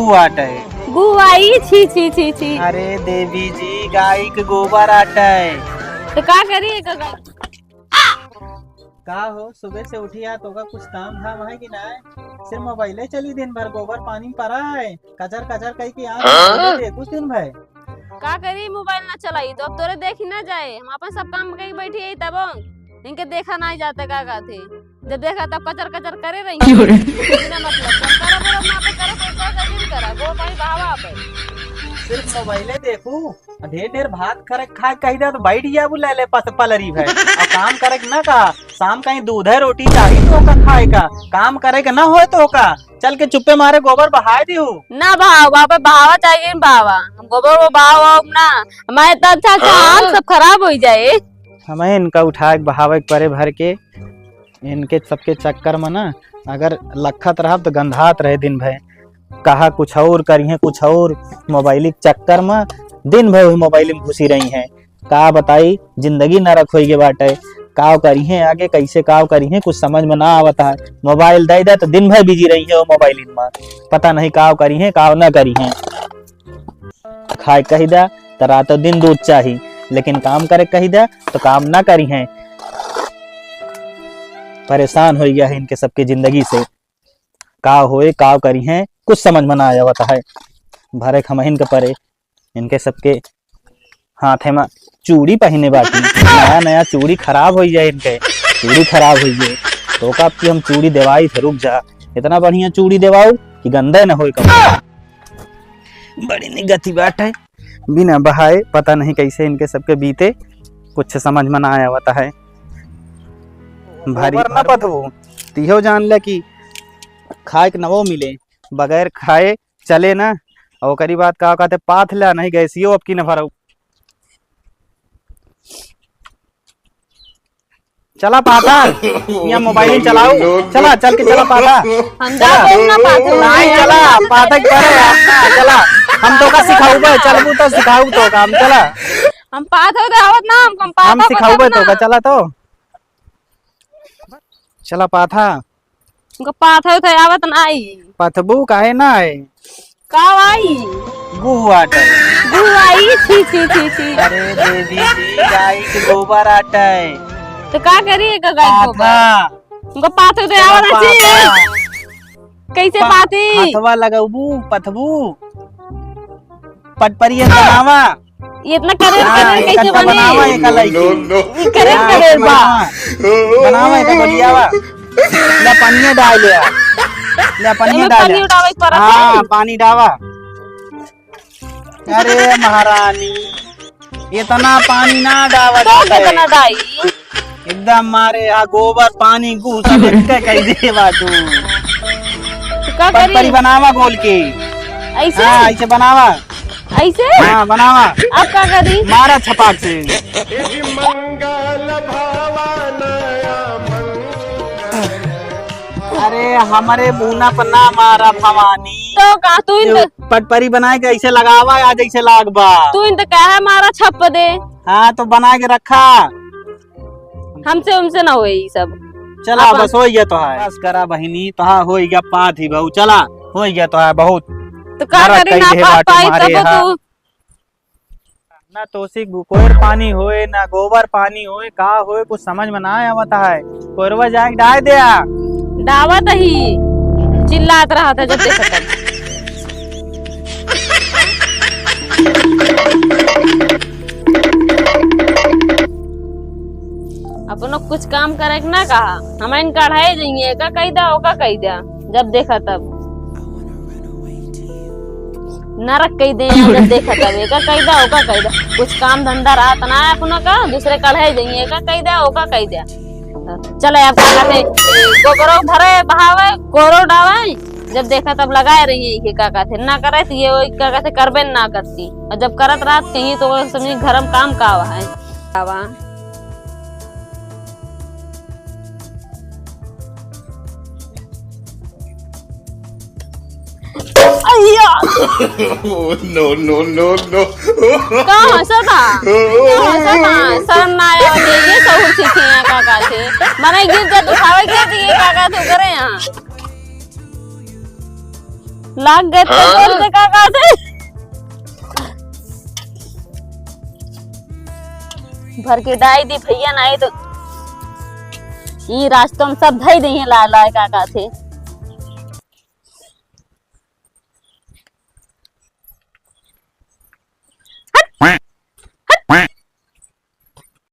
गु आटे। गुआई छी छी छी छी। अरे देवी जी गाय के गोबर आटे। तो का करिए का हो सुबह से उठिया तो का कुछ काम धाम है कि नहीं? सिर्फ मोबाइले चली दिन भर गोबर पानी में पड़ा है कचर कचर कहीं की आँख दे कुछ दिन भाई। का करी मोबाइल ना चलाई तो अब तोरे देखी ना जाए हम अपन सब काम कहीं बैठी है तब इनके देखा नहीं जाता का थे जब देखा तब कचर कचर करे रही बिना मतलब करा बोरा ना पे करे कोई का दिन करा गो पानी बहावा पे सिर्फ मोबाइले देखू ढेर ढेर भात करे खा कही दे तो बैठ गया वो ले पलरी भाई और काम करे ना का शाम कहीं दूध है रोटी चाहिए तो का खाए का काम करे का ना हो तो का चल के चुप्पे मारे गोबर बहाए दी ना बहाव वहाँ पे बहावा चाहिए बहावा गोबर वो बहावा ना हमारे इतना अच्छा काम सब खराब हो जाए हमें इनका उठा बहावे परे भर के इनके सबके चक्कर में ना अगर लखत रहा तो गंधात रहे दिन भर कहा कुछ और करिए कुछ और मोबाइल चक्कर में दिन भर वही मोबाइल में घुसी रही हैं का बताई जिंदगी न रखोई के बाटे काव करिए आगे कैसे काव करिए कुछ समझ में ना आवता है मोबाइल दे दे तो दिन भर बिजी रही है वो मोबाइल में पता नहीं काव करिए काव ना करिए खाए कही दे तो रातों दिन दूध चाहिए लेकिन काम करे कही दे तो काम ना करी हैं परेशान हो गया है इनके सबके जिंदगी से काव होए काव करी हैं कुछ समझ में ना आया होता है भरे खमहीन के परे इनके सबके हाथे में चूड़ी पहने बाकी नया नया चूड़ी खराब हो जाए इनके चूड़ी खराब हो जाए तो कब की हम चूड़ी देवाई थे रुक जा इतना बढ़िया चूड़ी देवाऊ कि गंदे न हो बड़ी निगति बात है बिना बहाए पता नहीं कैसे इनके सबके बीते कुछ समझ में ना आया होता है भारी ना पथवो तिहो जान ले कि खाए के नवो मिले बगैर खाए चले ना और करी बात का कहते पाथ ला नहीं गैसियो अब की न भरो चला पाता या मोबाइल चलाओ चला चल के चला पाता नहीं चला पाता करे चला हम तो का सिखाऊबे चलबू तो सिखाऊ तो काम चला हम पाथ हो आवत ना हम सिखाऊबे तो का चला तो चला पाथा उनका पाथ हो आवत ना आई पथबू काहे ना है का आई गुआट गुआई छी छी छी छी अरे देवी जी गाय के गोबर आटा है तो का करिए का गाय गोबर उनका पाथ हो आवत छी कैसे पाती हथवा लगाऊबू पथबू पटपरिया बनावा इतना करे कैसे बने बनावा एक लईकी करे बा बनावा एक बढ़ियावा ले पानी डाल ले पानी डाल हां पानी डावा अरे महारानी इतना पानी ना डावा कितना डाई एकदम मारे आ गोबर पानी घुस के कह देवा तू का करी बनावा गोल के ऐसे हां ऐसे बनावा ऐसे हाँ बनावा आप क्या करी मारा छपाक से अरे हमारे मुना पर ना मारा भवानी तो का तू पटपरी बनाए के ऐसे लगावा आज ऐसे लागबा तू इन तो कहा मारा छप दे हाँ तो बना के रखा हमसे ना हो सब चला बस हो गया तो है बस करा बहिनी तो हो गया पाँच ही बहु चला हो गया तो है बहुत तो का करी ना पाई तब तू ना तोसी कोयर पानी होए ना गोबर पानी होए का होए कुछ समझ में ना आवता है कोरवा जाके डाल दिया दावत ही चिल्लात रहा था जब देखा तब अपनो कुछ काम करे ना कहा हमें इन कढ़ाई जाइए का कही दा ओका कही दा जब देखा तब नरक कही दे जब देखा तब एका कही दा ओका कही दा कुछ काम धंधा रहा तना अपना का दूसरे कढ़ाई जाइए का कही दा ओका कही दा चले आप क्या कहते गोबरों भरे बहावे कोरो डावे जब देखा तब लगाए रही है क्या कहते ना करे तो ये क्या कहते करबे ना करती और जब करत रात कहीं तो समझी घर में काम का है नो नो नो नो कहाँ सदा शर्म ना आया ये सब सीखे हैं काका थे मने गिर जा उठावे के दिए काका थे करे यहाँ लाग गए तो बोल दे काका से भर के डाई दी भैया नहीं तो ये रास्ता में सब धई दी ला ला काका थे।